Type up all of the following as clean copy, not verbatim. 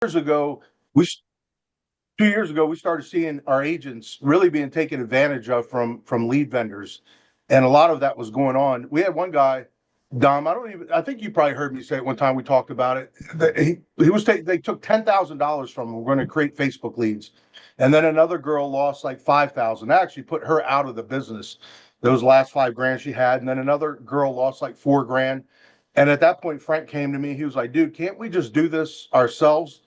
years ago, we 2 years ago we started seeing our agents really being taken advantage of from lead vendors, and a lot of that was going on. We had one guy, Dom. I think you probably heard me say it one time. We talked about it. They took $10,000 from him. We're going to create Facebook leads, and then another girl lost like 5,000. That actually put her out of the business. Those last 5 grand she had, and then another girl lost like 4 grand. And at that point, Frank came to me. He was like, "Dude, can't we just do this ourselves?"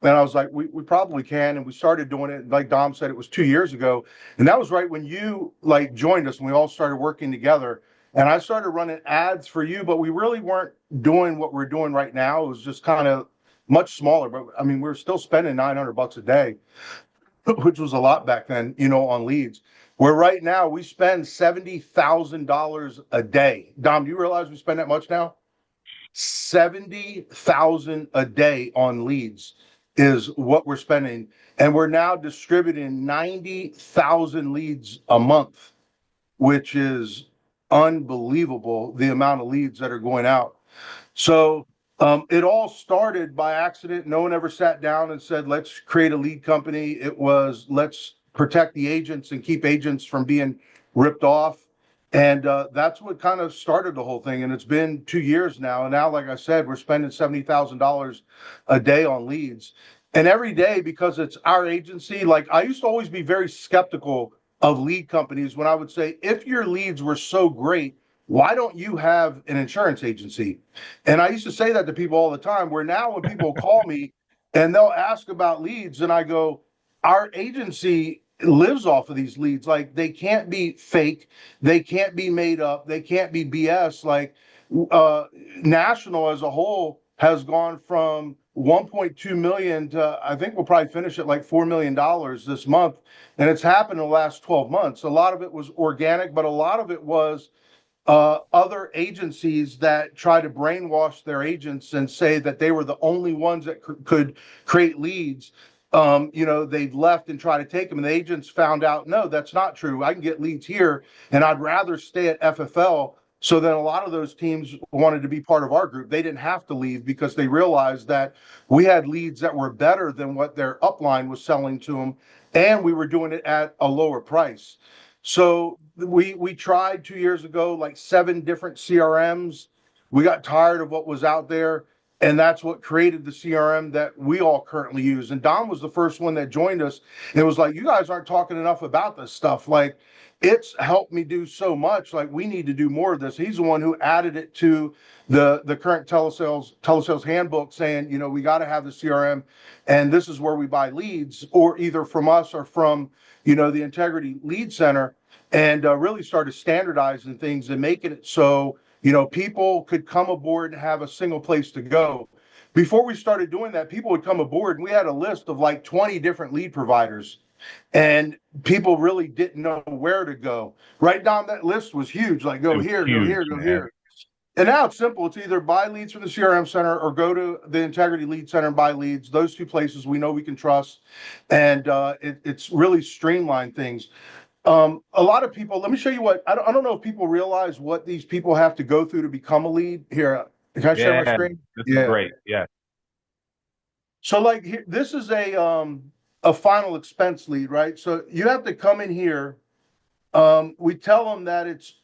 And I was like, we probably can. And we started doing it. Like Dom said, it was 2 years ago. And that was right when you like joined us and we all started working together. And I started running ads for you, but we really weren't doing what we're doing right now. It was just kind of much smaller. But I mean, we were still spending $900 a day, which was a lot back then, on leads. Where right now we spend $70,000 a day. Dom, do you realize we spend that much now? 70,000 a day on leads is what we're spending. And we're now distributing 90,000 leads a month, which is unbelievable, the amount of leads that are going out. So it all started by accident. No one ever sat down and said, let's create a lead company. It was, let's protect the agents and keep agents from being ripped off. And that's what kind of started the whole thing. And it's been 2 years now. And now, like I said, we're spending $70,000 a day on leads. And every day, because it's our agency, like I used to always be very skeptical of lead companies when I would say, if your leads were so great, why don't you have an insurance agency? And I used to say that to people all the time, where now when people call me and they'll ask about leads, and I go, our agency lives off of these leads. Like they can't be fake, they can't be made up, they can't be BS. Like National as a whole has gone from 1.2 million to, I think we'll probably finish at like $4 million this month. And it's happened in the last 12 months. A lot of it was organic, but a lot of it was other agencies that try to brainwash their agents and say that they were the only ones that could create leads. They've left and try to take them, and the agents found out, no, that's not true. I can get leads here, and I'd rather stay at FFL. So then a lot of those teams wanted to be part of our group. They didn't have to leave because they realized that we had leads that were better than what their upline was selling to them, and we were doing it at a lower price. So we tried 2 years ago, like 7 different CRMs. We got tired of what was out there. And that's what created the CRM that we all currently use. And Don was the first one that joined us. And it was like, you guys aren't talking enough about this stuff. Like, it's helped me do so much. Like, we need to do more of this. He's the one who added it to the current telesales handbook, saying, we got to have the CRM, and this is where we buy leads, or either from us or from, the Integrity Lead Center, and really started standardizing things and making it so people could come aboard and have a single place to go. Before we started doing that, people would come aboard and we had a list of like 20 different lead providers, and people really didn't know where to go. Right down that list was huge, like go here, go here, go here. And now it's simple. It's either buy leads from the CRM center or go to the Integrity Lead Center and buy leads. Those two places we know we can trust. And it's really streamlined things. A lot of people, let me show you what, I don't know if people realize what these people have to go through to become a lead. Here, can I share my screen? This is great. Yeah. So like here, this is a final expense lead, right? So you have to come in here. We tell them that it's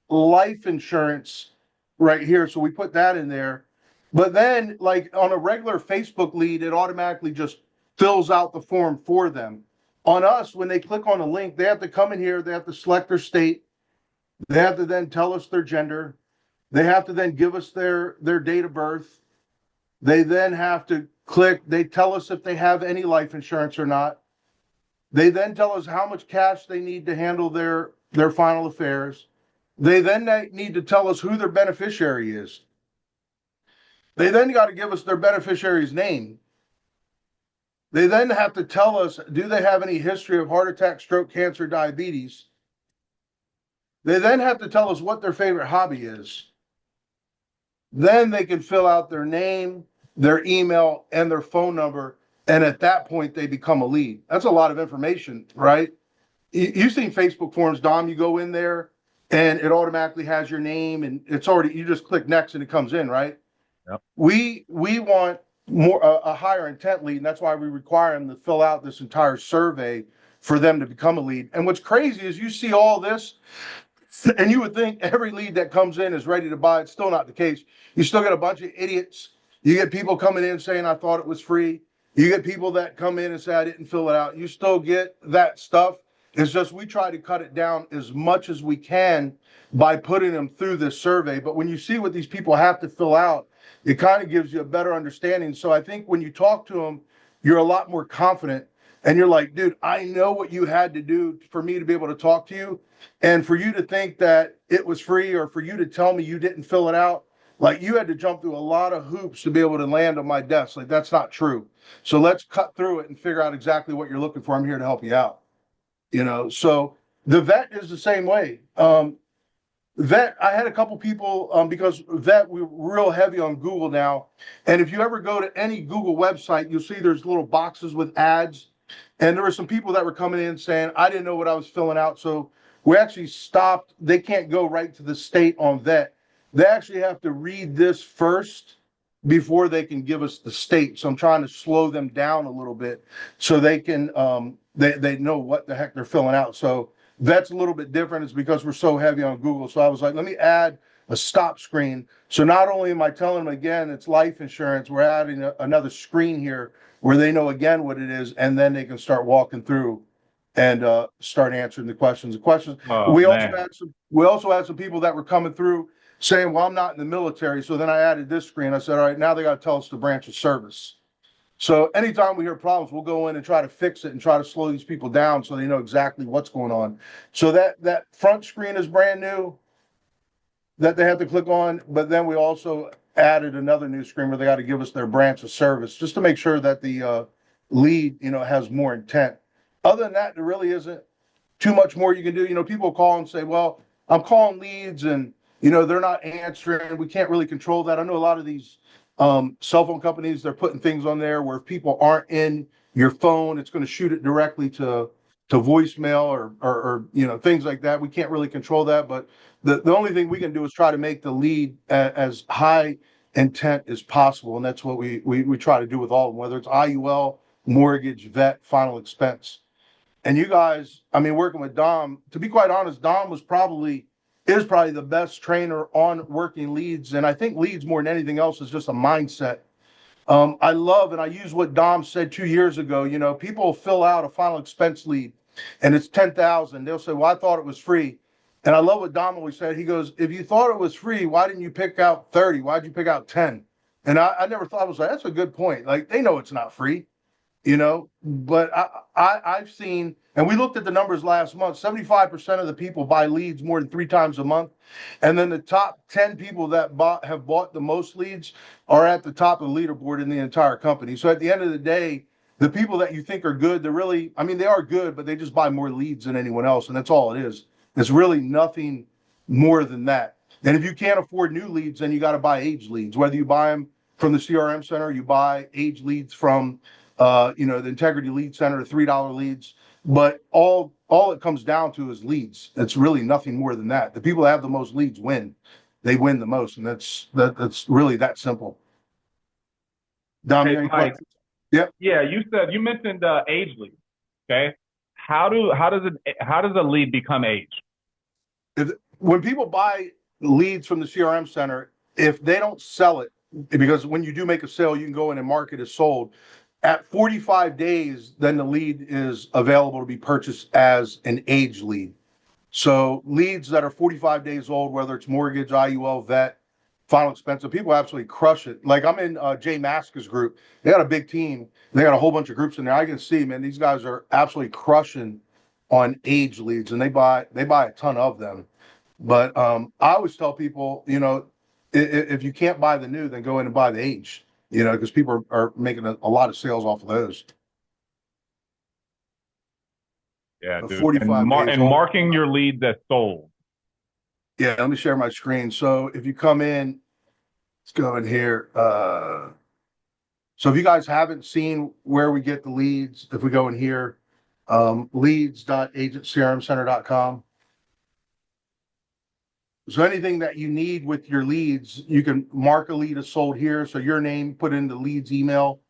life insurance right here. So we put that in there. But then like on a regular Facebook lead, it automatically just fills out the form for them. On us, when they click on a link, they have to come in here, they have to select their state, they have to then tell us their gender, they have to then give us their date of birth, they then have to click, they tell us if they have any life insurance or not, they then tell us how much cash they need to handle their final affairs, they then need to tell us who their beneficiary is, they then got to give us their beneficiary's name. They then have to tell us, do they have any history of heart attack, stroke, cancer, diabetes? They then have to tell us what their favorite hobby is. Then they can fill out their name, their email, and their phone number. And at that point, they become a lead. That's a lot of information, right? You've seen Facebook forms, Dom. You go in there and it automatically has your name and it's already, you just click next and it comes in, right? Yep. We want more a higher intent lead, and that's why we require them to fill out this entire survey for them to become a lead. And what's crazy is you see all this, and you would think every lead that comes in is ready to buy. It's still not the case. You still get a bunch of idiots. You get people coming in saying, I thought it was free. You get people that come in and say, I didn't fill it out. You still get that stuff. It's just we try to cut it down as much as we can by putting them through this survey. But when you see what these people have to fill out, it kind of gives you a better understanding. So I think when you talk to them, you're a lot more confident. And you're like, dude, I know what you had to do for me to be able to talk to you. And for you to think that it was free, or for you to tell me you didn't fill it out, like you had to jump through a lot of hoops to be able to land on my desk. Like that's not true. So let's cut through it and figure out exactly what you're looking for. I'm here to help you out. So the vet is the same way. Vet, I had a couple people, because vet, we're real heavy on Google now. And if you ever go to any Google website, you'll see there's little boxes with ads. And there were some people that were coming in saying, I didn't know what I was filling out. So we actually stopped. They can't go right to the state on vet. They actually have to read this first before they can give us the state. So I'm trying to slow them down a little bit so they can, they know what the heck they're filling out. So that's a little bit different. It's because we're so heavy on Google. So I was like, let me add a stop screen. So not only am I telling them again, it's life insurance, we're adding another screen here where they know again what it is, and then they can start walking through and start answering the questions. Oh We also man. had some people that were coming through saying, well, I'm not in the military. So then I added this screen. I said, all right, now they got to tell us the branch of service. So anytime we hear problems, we'll go in and try to fix it and try to slow these people down so they know exactly what's going on. So that front screen is brand new that they have to click on, but then we also added another new screen where they got to give us their branch of service just to make sure that the lead, has more intent. Other than that, there really isn't too much more you can do. People call and say, well, I'm calling leads and, they're not answering. We can't really control that. I know a lot of these cell phone companies, they're putting things on there where if people aren't in your phone, it's going to shoot it directly to voicemail or things like that. We can't really control that. But the only thing we can do is try to make the lead as high intent as possible. And that's what we try to do with all of them, whether it's IUL, mortgage, vet, final expense. And you guys, I mean, working with Dom, to be quite honest, Dom is probably the best trainer on working leads. And I think leads more than anything else is just a mindset. I love, and I use what Dom said 2 years ago, people fill out a final expense lead and it's 10,000. They'll say, well, I thought it was free. And I love what Dom always said. He goes, if you thought it was free, why didn't you pick out 30? Why'd you pick out 10? And I never thought, I was like, that's a good point. Like they know it's not free. But I've seen, and we looked at the numbers last month, 75% of the people buy leads more than 3 times a month. And then the top 10 people that have bought the most leads are at the top of the leaderboard in the entire company. So at the end of the day, the people that you think are good, they're really, I mean, they are good, but they just buy more leads than anyone else. And that's all it is. It's really nothing more than that. And if you can't afford new leads, then you got to buy age leads, whether you buy them from the CRM center, you buy age leads from the Integrity Lead Center, $3 leads, but all it comes down to is leads. It's really nothing more than that. The people that have the most leads win. They win the most, and that's really that simple. Dom, you Hey have any Mike. questions? Yep. Yeah, you mentioned age lead. Okay. How does a lead become age? When people buy leads from the CRM center, if they don't sell it, because when you do make a sale, you can go in and mark it as sold. At 45 days, then the lead is available to be purchased as an age lead. So leads that are 45 days old, whether it's mortgage, IUL, vet, final expense, people absolutely crush it. Like I'm in Jay Maska's group. They got a big team. They got a whole bunch of groups in there. I can see, man, these guys are absolutely crushing on age leads, and they buy a ton of them. But I always tell people, if you can't buy the new, then go in and buy the age, because people are making a lot of sales off of those. Yeah, dude. And 45 days old. marking your leads as sold. Yeah, let me share my screen. So if you come in, let's go in here. So if you guys haven't seen where we get the leads, if we go in here, leads.agentcrmcenter.com. So anything that you need with your leads, you can mark a lead as sold here. So your name, put in the lead's email,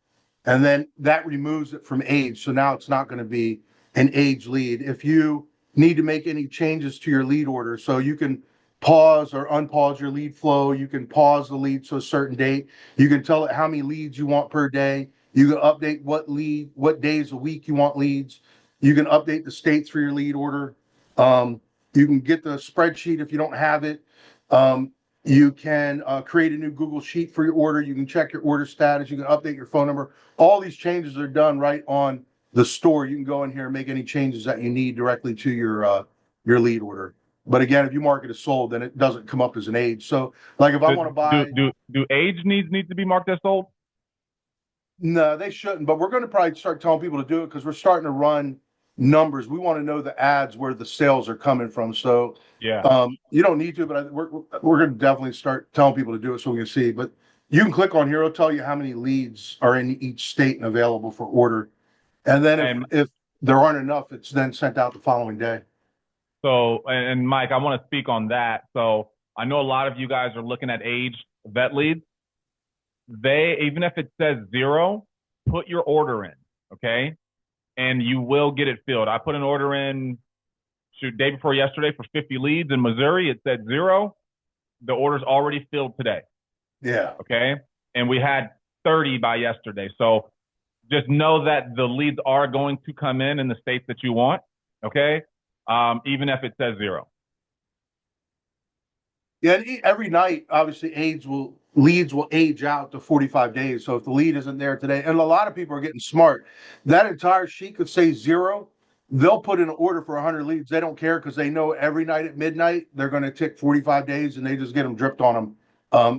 and then that removes it from age. So now it's not going to be an age lead. If you need to make any changes to your lead order, so you can pause or unpause your lead flow, you can pause the lead to a certain date, you can tell it how many leads you want per day, you can update what days a week you want leads, you can update the states for your lead order. Um, you can get the spreadsheet if you don't have it. Um, you can create a new Google Sheet for your order. You can check your order status. You can update your phone number. All these changes are done right on the store. You can go in here and make any changes that you need directly to your lead order. But again, if you mark it as sold, then it doesn't come up as an age. So, like if I Do want to do buy, do, do age needs need to be marked as sold? no, they shouldn't. But we're going to probably start telling people to do it because we're starting to run numbers. We want to know the ads where the sales are coming from. So, Yeah. you don't need to, but we're going to definitely start telling people to do it so we can see. But you can click on here; it'll tell you how many leads are in each state and available for order. And then And if there aren't enough, it's then sent out the following day. so, and Mike, I want to speak on that. So I know a lot of you guys are looking at aged vet leads. They, even if it says zero, put your order in, okay? And you will get it filled. I put an order in, shoot, day before yesterday for 50 leads in Missouri. It said zero. The order's already filled today, Yeah. okay? And we had 30 by yesterday. So just know that the leads are going to come in the states that you want, okay? Even if it says zero. Yeah, and every night, obviously, leads will age out to 45 days. So if the lead isn't there today, and a lot of people are getting smart, that entire sheet could say zero. They'll put in an order for 100 leads. They don't care because they know every night at midnight they're going to tick 45 days, and they just get them dripped on them.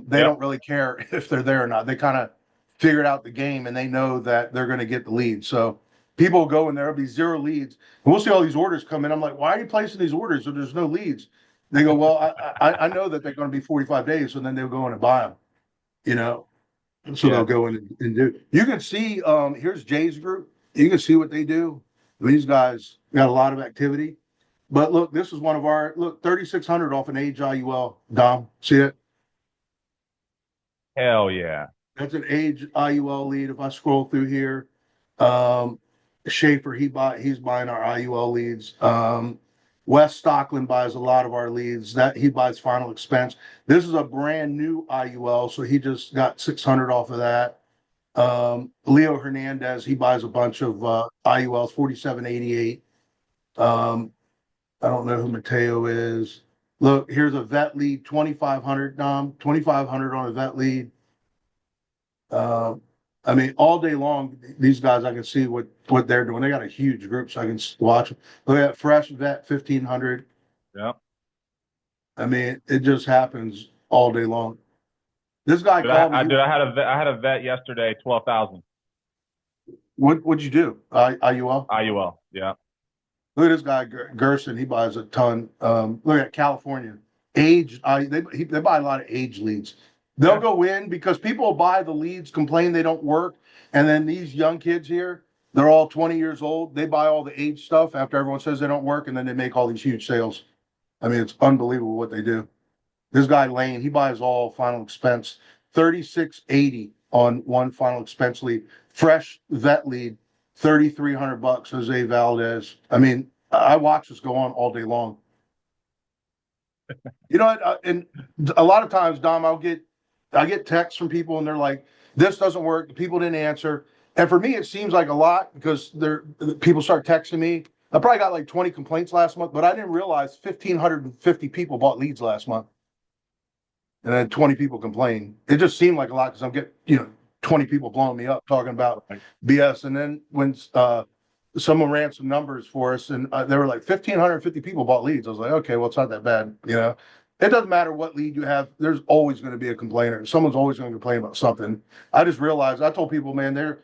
They Yep. don't really care if they're there or not. They kind of figured out the game, and they know that they're going to get the lead. So people will go and there'll be zero leads, and we'll see all these orders come in. I'm like, why are you placing these orders if there's no leads? They go, well, I know that they're going to be 45 days, so then they'll go in and buy them, you know. So they'll Yes. go in and do. You can see, here's Jay's group. You can see what they do. These guys got a lot of activity. But look, this is one of our look 3,600 off an age IUL. Dom, see it? Hell yeah. That's an age IUL lead. If I scroll through here, um, Schaefer he's buying our IUL leads. Wes Stockland buys a lot of our leads. That he buys final expense. This is a brand new IUL, so he just got 600 off of that. Leo Hernandez, he buys a bunch of IULs, 4788. Um, I don't know who Mateo is. Look, here's a vet lead, 2,500, Dom, 2,500 on a vet lead. Uh, I mean, all day long, these guys, I can see what they're doing. They got a huge group, so I can watch them. Look at Fresh Vet 1,500. Yep. I mean, it just happens all day long. This guy Did I, called me. I did I had a vet, I had a vet yesterday, 12,000 What'd you do? IUL? IUL. Yeah. Look at this guy, Gerson. He buys a ton. Look at California. Age, they buy a lot of age leads. They'll Yeah. go in because people buy the leads, complain they don't work. And then these young kids here, they're all 20 years old. They buy all the age stuff after everyone says they don't work. And then they make all these huge sales. I mean, it's unbelievable what they do. This guy, Lane, he buys all final expense, 3680 on one final expense lead. Fresh vet lead, 3,300 bucks, Jose Valdez. I mean, I watch this go on all day long. You know, and a lot of times, Dom, I get texts from people and they're like, "This doesn't work." People didn't answer, and for me, it seems like a lot because people start texting me. I probably got like 20 complaints last month, but I didn't realize 1,550 people bought leads last month, and then 20 people complain. It just seemed like a lot because I'm getting 20 people blowing me up talking about BS, and then when someone ran some numbers for us, and they were like 1,550 people bought leads. I was like, okay, well, it's not that bad. It doesn't matter what lead you have. There's always going to be a complainer. Someone's always going to complain about something. I just realized. I told people, man,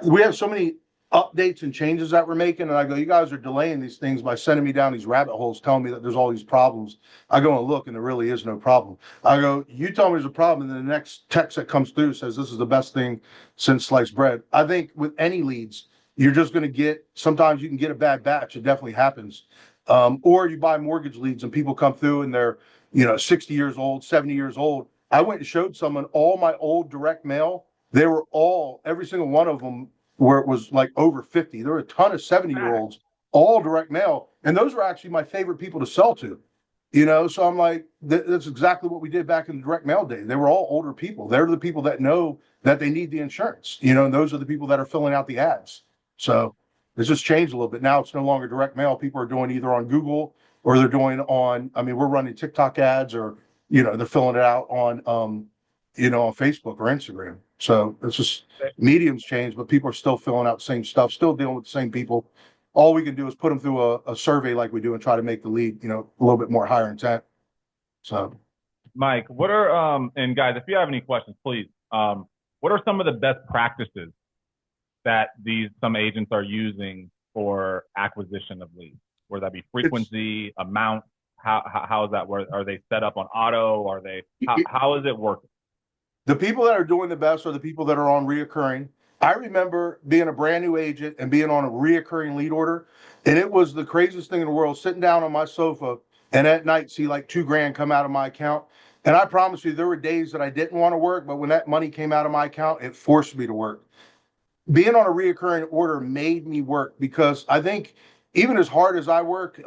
we have so many updates and changes that we're making, and I go, you guys are delaying these things by sending me down these rabbit holes, telling me that there's all these problems. I go and look, and there really is no problem. I go, you tell me there's a problem, and then the next text that comes through says this is the best thing since sliced bread. I think with any leads, you're just going to sometimes you can get a bad batch. It definitely happens. Or you buy mortgage leads and people come through and they're 60 years old, 70 years old. I went and showed someone all my old direct mail. They were all, every single one of them, where it was like over 50. There were a ton of 70-year-olds, all direct mail. And those were actually my favorite people to sell to. So I'm like, that's exactly what we did back in the direct mail day. They were all older people. They're the people that know that they need the insurance, and those are the people that are filling out the ads. So it's just changed a little bit. Now it's no longer direct mail. People are doing either on Google or they're doing on, I mean, we're running TikTok ads, or, they're filling it out on Facebook or Instagram. So it's just mediums change, but people are still filling out the same stuff, still dealing with the same people. All we can do is put them through a survey like we do and try to make the lead, a little bit more higher intent. So, Mike, and guys, if you have any questions, please, what are some of the best practices that some agents are using for acquisition of leads? Whether that be frequency, amount, how is that? Are they set up on auto? How is it working? The people that are doing the best are the people that are on reoccurring. I remember being a brand new agent and being on a reoccurring lead order, and it was the craziest thing in the world, sitting down on my sofa and at night see like $2,000 come out of my account. And I promise you, there were days that I didn't want to work, but when that money came out of my account, it forced me to work. Being on a reoccurring order made me work, because I think even as hard as I work,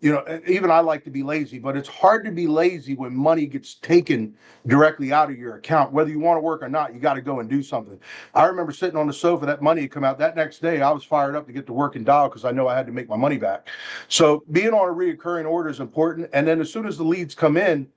even I like to be lazy, but it's hard to be lazy when money gets taken directly out of your account. Whether you want to work or not, you got to go and do something. I remember sitting on the sofa, that money had come out. That next day, I was fired up to get to work and dial, because I know I had to make my money back. So being on a reoccurring order is important. And then as soon as the leads come in,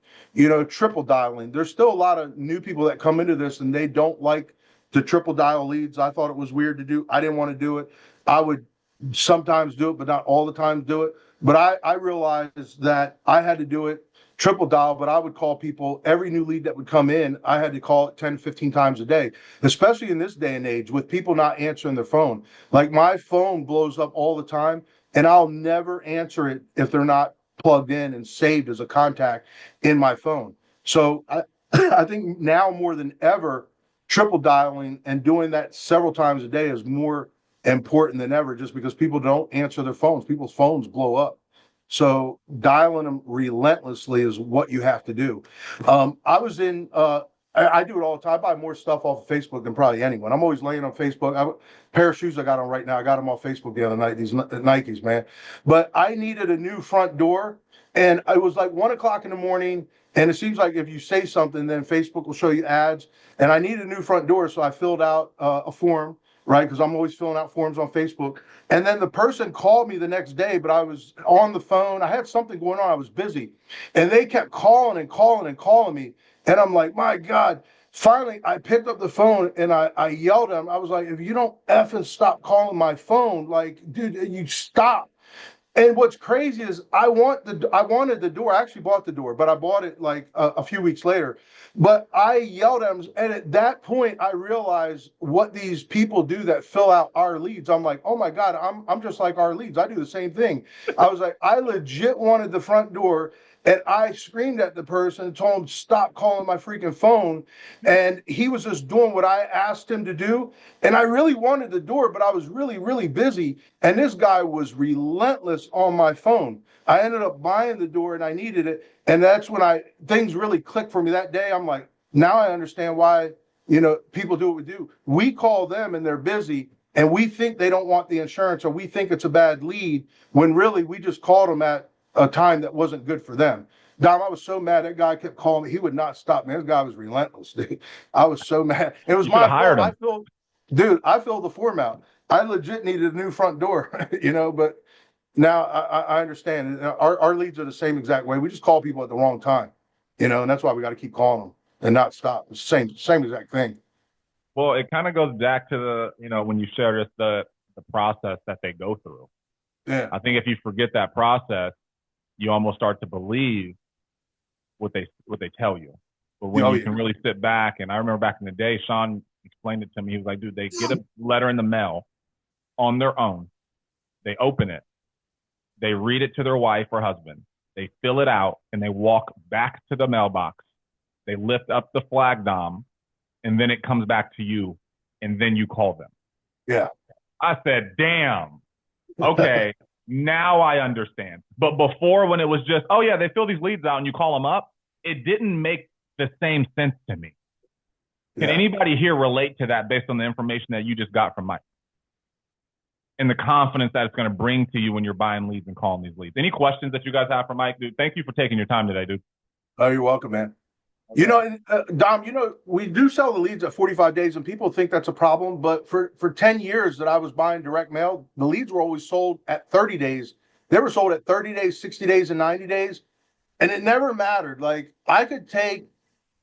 triple dialing. There's still a lot of new people that come into this and they don't like to triple dial leads. I thought it was weird to do. I didn't want to do it. I would sometimes do it, but not all the time do it. But I realized that I had to do it triple dial, but I would call people every new lead that would come in. I had to call it 10, 15 times a day, especially in this day and age with people not answering their phone. Like my phone blows up all the time and I'll never answer it if they're not plugged in and saved as a contact in my phone. So I think now more than ever, triple dialing and doing that several times a day is more important than ever, just because people don't answer their phones. People's phones blow up. So dialing them relentlessly is what you have to do. I was in, I do it all the time. I buy more stuff off of Facebook than probably anyone. I'm always laying on Facebook. Pair of shoes I got on right now, I got them off Facebook the other night, these Nikes, man. But I needed a new front door, and it was like 1 o'clock in the morning. And it seems like if you say something, then Facebook will show you ads. And I needed a new front door, so I filled out a form, right? Because I'm always filling out forms on Facebook. And then the person called me the next day, but I was on the phone. I had something going on. I was busy. And they kept calling and calling and calling me. And I'm like, my God. Finally, I picked up the phone and I yelled at him. I was like, if you don't effing stop calling my phone, like, dude, you stop. And what's crazy is I wanted the door. I actually bought the door, but I bought it like a few weeks later. But I yelled at him, and at that point, I realized what these people do that fill out our leads. I'm like, oh my God, I'm just like our leads. I do the same thing. I was like, I legit wanted the front door. And I screamed at the person and told him, stop calling my freaking phone. And he was just doing what I asked him to do. And I really wanted the door, but I was really, really busy. And this guy was relentless on my phone. I ended up buying the door and I needed it. And that's when things really clicked for me that day. I'm like, now I understand why, people do what we do. We call them and they're busy, and we think they don't want the insurance, or we think it's a bad lead, when really we just called them at a time that wasn't good for them. Dom, I was so mad. That guy kept calling me. He would not stop, man. This guy was relentless, dude. I was so mad. It was my fault. I filled the form out. I legit needed a new front door, but now I understand. Our leads are the same exact way. We just call people at the wrong time, and that's why we got to keep calling them and not stop. It's the same exact thing. Well, it kind of goes back to when you share just the process that they go through. Yeah. I think if you forget that process, you almost start to believe what they tell you. But when you can really sit back, and I remember back in the day, Sean explained it to me. He was like, dude, they get a letter in the mail on their own. They open it. They read it to their wife or husband. They fill it out and they walk back to the mailbox. They lift up the flag, Dom, and then it comes back to you, and then you call them. Yeah. I said, damn. Okay. Now I understand. But before, when it was just, oh yeah, they fill these leads out and you call them up, it didn't make the same sense to me. Can Yeah. anybody here relate to that based on the information that you just got from Mike and the confidence that it's going to bring to you when you're buying leads and calling these leads? Any questions that you guys have for Mike, dude? Thank you for taking your time today, dude. Oh, you're welcome, man. Okay. Dom, we do sell the leads at 45 days and people think that's a problem. But for 10 years that I was buying direct mail, the leads were always sold at 30 days. They were sold at 30 days, 60 days, and 90 days. And it never mattered. Like I could take,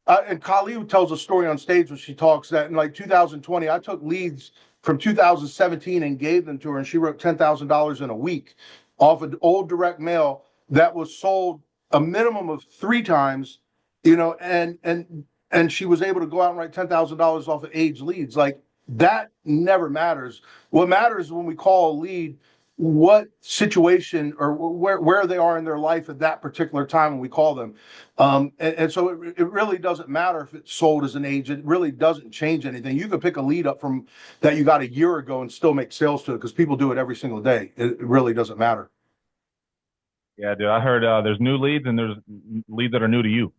and Kali tells a story on stage when she talks that in like 2020, I took leads from 2017 and gave them to her, and she wrote $10,000 in a week off of old direct mail that was sold a minimum of 3 times, and she was able to go out and write $10,000 off of age leads. Like that never matters. What matters is when we call a lead, what situation or where they are in their life at that particular time when we call them. And so it really doesn't matter if it's sold as an agent. It really doesn't change anything. You can pick a lead up from that you got a year ago and still make sales to it because people do it every single day. It really doesn't matter. Yeah, dude. I heard there's new leads and there's leads that are new to you.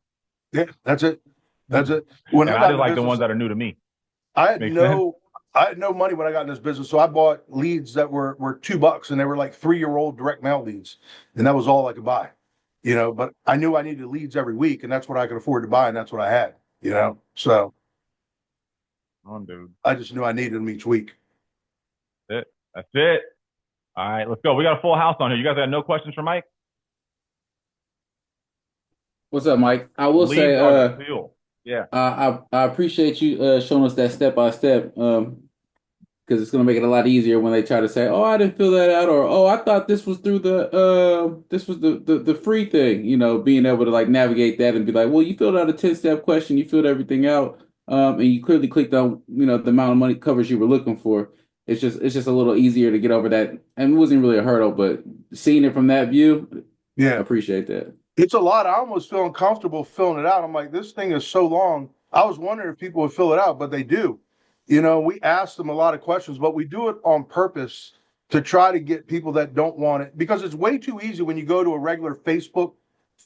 Yeah, that's it. That's it. When And I I got just into like the business, ones that are new to me. I had Makes sense? no I had no money when I got in this business. So I bought leads that were $2 and they were like 3-year-old direct mail leads. And that was all I could buy. But I knew I needed leads every week and that's what I could afford to buy and that's what I had. So On, dude. I just knew I needed them each week. That's it. That's it. All right, let's go. We got a full house on here. You guys got no questions for Mike? What's up, Mike? I will say, Leads are the fuel. Yeah. I appreciate you showing us that step by step, because it's gonna make it a lot easier when they try to say, "Oh, I didn't fill that out," or "Oh, I thought this was through this was the free thing." Being able to like navigate that and be like, "Well, you filled out a 10-step question, you filled everything out, and you clearly clicked on the amount of money covers you were looking for." It's just a little easier to get over that, and it wasn't really a hurdle, but seeing it from that view, I Yeah. appreciate that. It's a lot. I almost feel uncomfortable filling it out. I'm like, this thing is so long. I was wondering if people would fill it out, but they do. We ask them a lot of questions, but we do it on purpose to try to get people that don't want it because it's way too easy when you go to a regular Facebook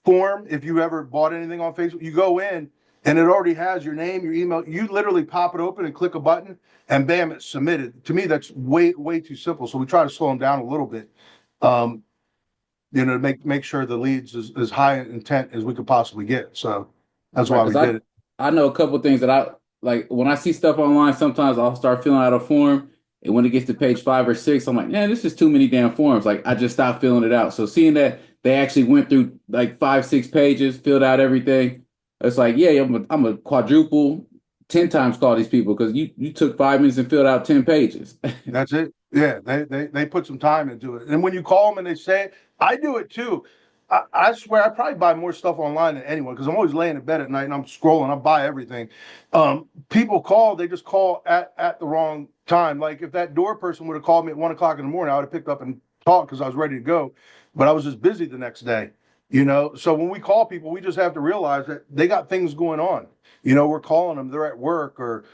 form. If you ever bought anything on Facebook, you go in and it already has your name, your email. You literally pop it open and click a button and bam, it's submitted. To me, that's way, way too simple. So we try to slow them down a little bit. Um, to make sure the leads is as high intent as we could possibly get. So that's Right, why we because did it. I know a couple of things that I like when I see stuff online. Sometimes I'll start filling out a form, and when it gets to page 5 or 6, I'm like, man, this is too many damn forms. Like I just stopped filling it out. So seeing that they actually went through like 5, 6 pages, filled out everything, it's like, yeah, I'm a quadruple 10 times call these people because you took 5 minutes and filled out 10 pages. That's it. Yeah, they put some time into it. And when you call them and they say it, I do it too. I swear I probably buy more stuff online than anyone because I'm always laying in bed at night and I'm scrolling. I buy everything. People call, they just call at the wrong time. Like if that door person would have called me at 1 o'clock in the morning, I would have picked up and talked because I was ready to go. But I was just busy the next day. So when we call people, we just have to realize that they got things going on. We're calling them, they're at work or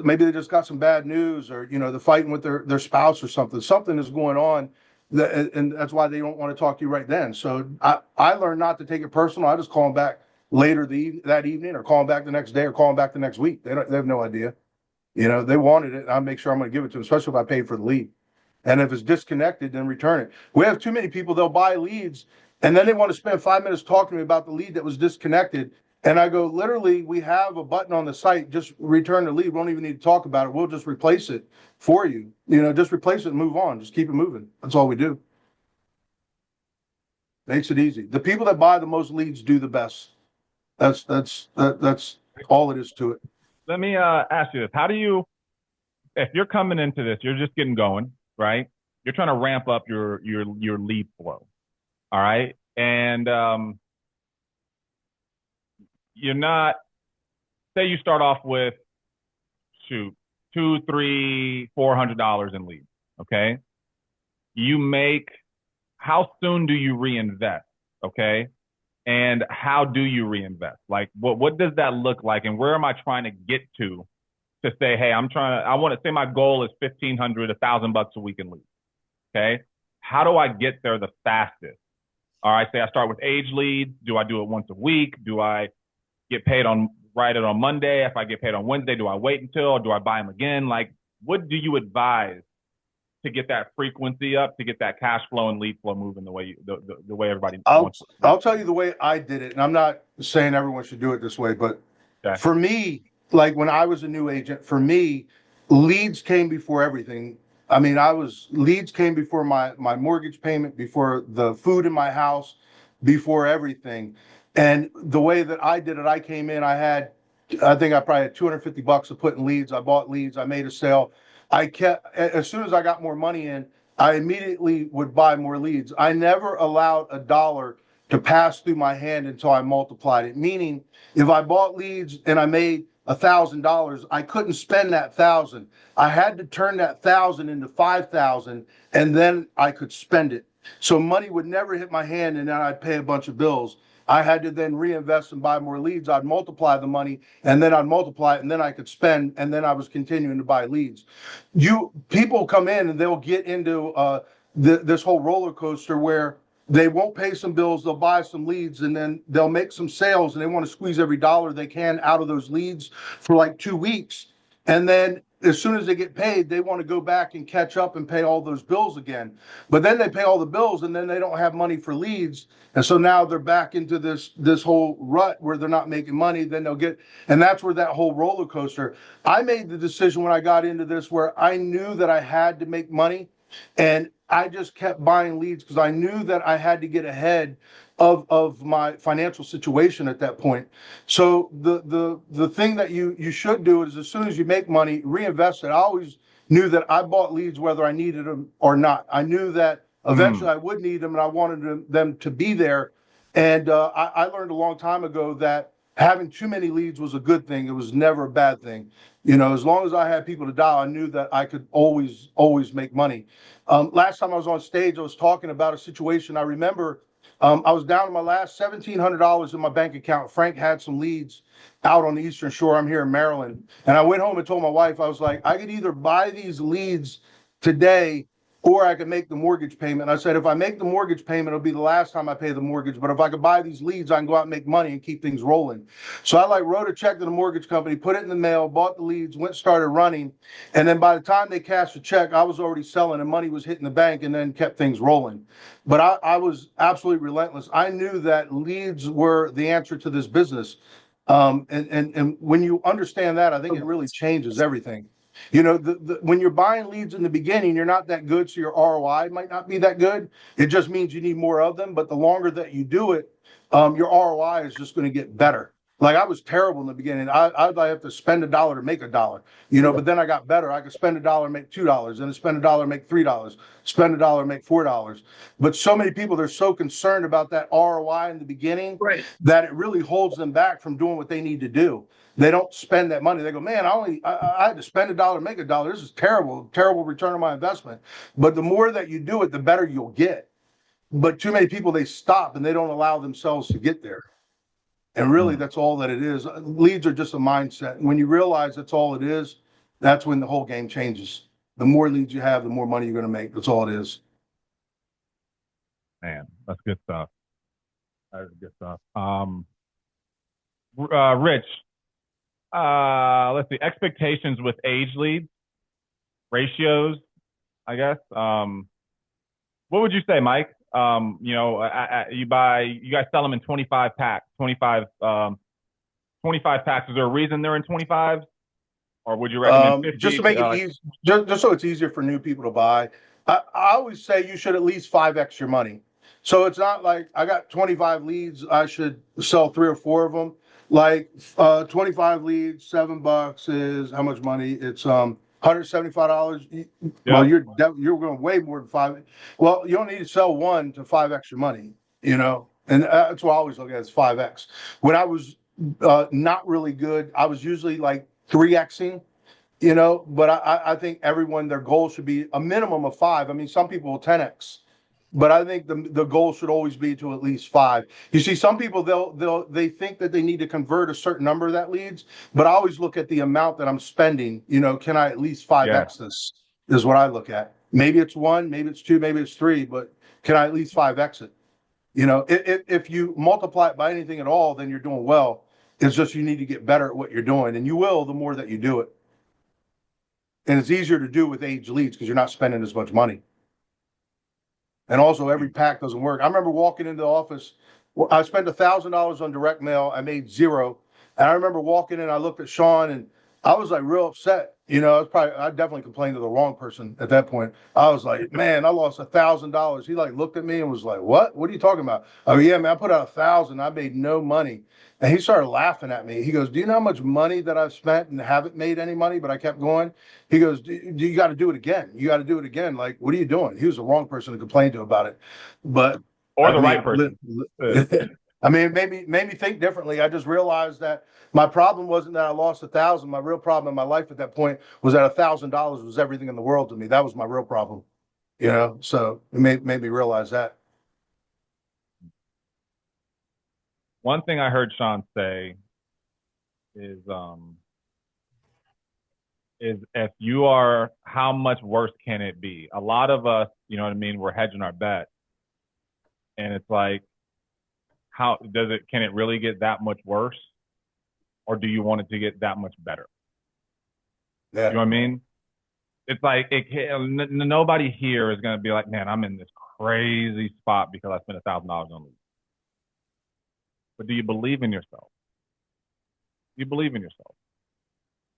maybe they just got some bad news or they're fighting with their spouse or something is going on and that's why they don't want to talk to you right then. So I learned not to take it personal. I just call them back later that evening or call them back the next day or call them back the next week. They have no idea. They wanted it. I make sure I'm going to give it to them, especially if I paid for the lead. And if it's disconnected, then return it. We have too many people, they'll buy leads and then they want to spend 5 minutes talking to me about the lead that was disconnected. And I go, literally, we have a button on the site, just return the lead. We don't even need to talk about it. We'll just replace it for you. Just replace it and move on. Just keep it moving. That's all we do. Makes it easy. The people that buy the most leads do the best. That's all it is to it. Let me ask you this. How do you, if you're coming into this, you're just getting going, right? You're trying to ramp up your lead flow. All right. And you're not, say you start off with shoot, two, three, $400 in leads. Okay. You make, how soon do you reinvest? Okay. And how do you reinvest? Like what does that look like? And where am I trying to get to say, hey, I want to say my goal is 1,500, $1,000 a week in leads. Okay. How do I get there the fastest? All right, say I start with age leads. Do I do it once a week? Do I get paid on write it on Monday? If I get paid on Wednesday, do I wait until or do I buy them again? Like, what do you advise to get that frequency up, to get that cash flow and lead flow moving the way the way everybody I'll wants? I'll tell you the way I did it, and I'm not saying everyone should do it this way, but Okay. for me, like when I was a new agent, for me, leads came before everything. I mean, leads came before my mortgage payment, before the food in my house, before everything. And the way that I did it, I think I probably had $250 to put in leads. I bought leads, I made a sale. As soon as I got more money in, I immediately would buy more leads. I never allowed a dollar to pass through my hand until I multiplied it. Meaning, if I bought leads and I made $1,000, I couldn't spend that 1,000. I had to turn that 1,000 into 5,000, and then I could spend it. So money would never hit my hand, and then I'd pay a bunch of bills. I had to then reinvest and buy more leads. I'd multiply the money, and then I'd multiply it, and then I could spend, and then I was continuing to buy leads. People come in and they'll get into this whole roller coaster where they won't pay some bills, they'll buy some leads, and then they'll make some sales, and they want to squeeze every dollar they can out of those leads for like 2 weeks. And then as soon as they get paid, they want to go back and catch up and pay all those bills again. But then they pay all the bills and then they don't have money for leads. And so now they're back into this whole rut where they're not making money. Then and that's where that whole roller coaster. I made the decision when I got into this where I knew that I had to make money, and I just kept buying leads because I knew that I had to get ahead of my financial situation at that point. So the thing that you should do is, as soon as you make money, reinvest it. I always knew that I bought leads whether I needed them or not. I knew that eventually I would need them, and I wanted them to be there. And I learned a long time ago that having too many leads was a good thing. It was never a bad thing. As long as I had people to dial, I knew that I could always make money. Last time I was on stage, I was talking about a situation. I remember I was down to my last $1,700 in my bank account. Frank had some leads out on the Eastern Shore. I'm here in Maryland. And I went home and told my wife, I was like, I could either buy these leads today or I could make the mortgage payment. I said, if I make the mortgage payment, it'll be the last time I pay the mortgage. But if I could buy these leads, I can go out and make money and keep things rolling. So I wrote a check to the mortgage company, put it in the mail, bought the leads, started running. And then by the time they cashed the check, I was already selling and money was hitting the bank, and then kept things rolling. But I was absolutely relentless. I knew that leads were the answer to this business. And when you understand that, I think it really changes everything. When you're buying leads in the beginning, you're not that good, so your ROI might not be that good. It just means you need more of them. But the longer that you do it, your ROI is just going to get better. Like, I was terrible in the beginning. I'd have to spend $1 to make $1, but then I got better. I could spend $1 and make $2, and spend $1 and make $3, spend $1 and make $4. But so many people, they're so concerned about that ROI in the beginning, Right. that it really holds them back from doing what they need to do. They don't spend that money. They go, man, I had to spend $1 to make $1. This is terrible return on my investment. But the more that you do it, the better you'll get. But too many people, they stop and they don't allow themselves to get there. And really, that's all that it is. Leads are just a mindset. And when you realize that's all it is, that's when the whole game changes. The more leads you have, the more money you're going to make. That's all it is. Man, that's good stuff. That is good stuff. Rich, let's see, expectations with age leads, ratios, I guess. What would you say, Mike? You guys sell them in 25 packs, 25 packs. Is there a reason they're in 25s? Or would you recommend 50? Just to make it easy, just so it's easier for new people to buy. I always say you should at least 5x your money. So it's not like I got 25 leads, I should sell 3 or 4 of them. Like 25 leads, $7 is how much money? It's $175. Well, you're going way more than 5. Well, you don't need to sell one to 5x your money, and that's what I always look at is 5x. When I was not really good, I was usually like 3xing, but I think everyone, their goal should be a minimum of 5. I mean, some people will 10x. But I think the goal should always be to at least 5. You see, some people they think that they need to convert a certain number of that leads, but I always look at the amount that I'm spending. Can I at least 5x this? Is what I look at. Maybe it's 1, maybe it's 2, maybe it's 3, but can I at least 5x it? You know, if you multiply it by anything at all, then you're doing well. It's just you need to get better at what you're doing, and you will the more that you do it. And it's easier to do with age leads because you're not spending as much money. And also, every pack doesn't work. I remember walking into the office. I spent $1,000 on direct mail. I made zero. And I remember walking in. I looked at Sean, and I was like real upset. You know, I definitely complained to the wrong person at that point. I was like, man, I lost $1,000. He like looked at me and was like, "What? What are you talking about?" Oh yeah, man, I put out 1,000. I made no money. And he started laughing at me. He goes, "Do you know how much money that I've spent and haven't made any money, but I kept going?" He goes, "You got to do it again. You got to do it again. Like, what are you doing?" He was the wrong person to complain to about it. But Or I the right mean, person. I mean, it made me think differently. I just realized that my problem wasn't that I lost 1,000. My real problem in my life at that point was that $1,000 was everything in the world to me. That was my real problem, you know. So it made me realize that. One thing I heard Sean say is if you are, how much worse can it be? A lot of us, you know what I mean, we're hedging our bet, and it's like, how does it? Can it really get that much worse, or do you want it to get that much better? You know Yeah, what I mean? It's like nobody here is gonna be like, man, I'm in this crazy spot because I spent $1,000 on leads. But do you believe in yourself? Do you believe in yourself?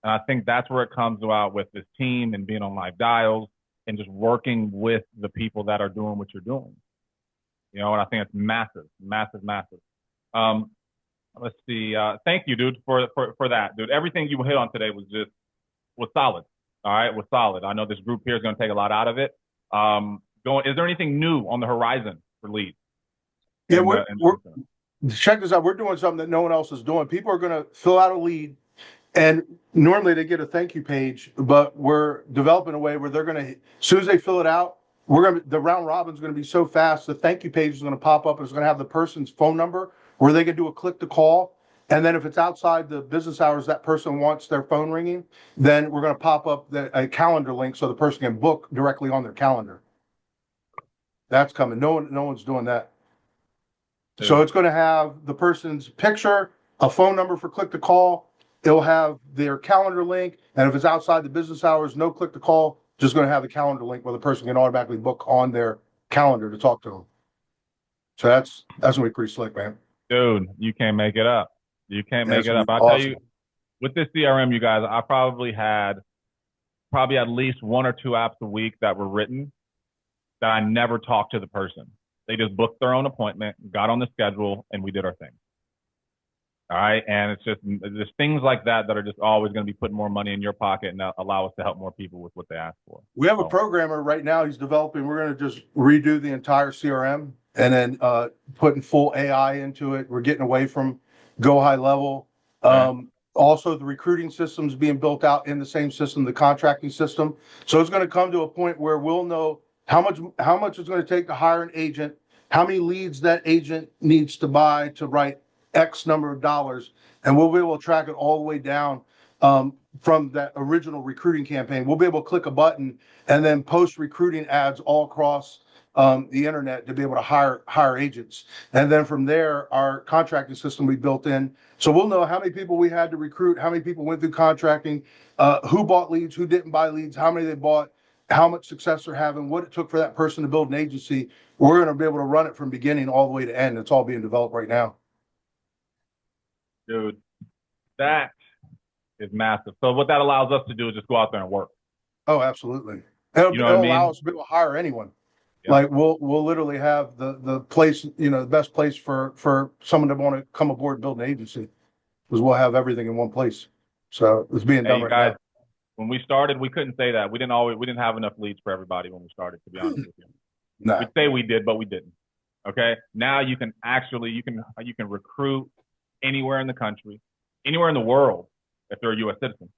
And I think that's where it comes out with this team and being on live dials and just working with the people that are doing what you're doing. You know, and I think it's massive, massive, massive. Um, let's see. Thank you, dude, for that, dude. Everything you hit on today was solid. All right, was solid. I know this group here is going to take a lot out of it. Is there anything new on the horizon for leads? yeah. We're check this out. We're doing something that no one else is doing. People are going to fill out a lead, and normally they get a thank you page, but we're developing a way where they're going to, as soon as they fill it out, the round robin is going to be so fast. The thank you page is going to pop up and it's going to have the person's phone number where they can do a click to call. And then if it's outside the business hours, that person wants their phone ringing, then we're going to pop up a calendar link so the person can book directly on their calendar. That's coming. No one's doing that. So it's going to have the person's picture, a phone number for click to call. It'll have their calendar link. And if it's outside the business hours, no click to call, just going to have the calendar link where the person can automatically book on their calendar to talk to them. So that's going to be pretty slick, man. Dude, you can't make it up. You can't make it up. I'll Awesome. tell you, with this CRM, you guys, I probably at least one or two apps a week that were written that I never talked to the person. They just booked their own appointment, got on the schedule, and we did our thing. All right. And it's just things like that that are just always going to be putting more money in your pocket and allow us to help more people with what they ask for. We have a programmer right now. He's developing. We're going to just redo the entire CRM and then putting full AI into it. We're getting away from go high level. Also, the recruiting system's being built out in the same system, the contracting system. So it's going to come to a point where we'll know how much it's going to take to hire an agent, how many leads that agent needs to buy to write X number of dollars, and we'll be able to track it all the way down from that original recruiting campaign. We'll be able to click a button and then post recruiting ads all across the internet to be able to hire agents. And then from there, our contracting system we built in. So we'll know how many people we had to recruit, how many people went through contracting, who bought leads, who didn't buy leads, how many they bought, how much success they're having, what it took for that person to build an agency. We're going to be able to run it from beginning all the way to end. It's all being developed right now. Dude, that is massive. So what that allows us to do is just go out there and work. Oh, absolutely. It'll allow us to be able to hire anyone. Yep. Like we'll literally have the place, the best place for someone to want to come aboard and build an agency, because we'll have everything in one place. So it's being done right now. When we started, we couldn't say that. We didn't have enough leads for everybody when we started, to be honest with you. No. We'd say we did, but we didn't. Okay. Now you can recruit anywhere in the country, anywhere in the world, if they're a U.S. citizen.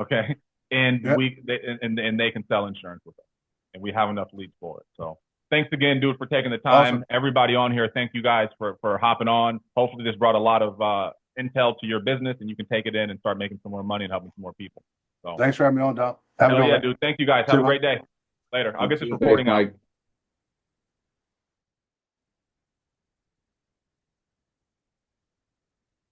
Okay. And they can sell insurance with us. And we have enough leads for it. So thanks again, dude, for taking the time. Awesome. Everybody on here, thank you guys for hopping on. Hopefully this brought a lot of intel to your business and you can take it in and start making some more money and helping some more people. So thanks for having me on, Dom. Dude. Thank you guys. Have a great day. Later. I'll get this recording out.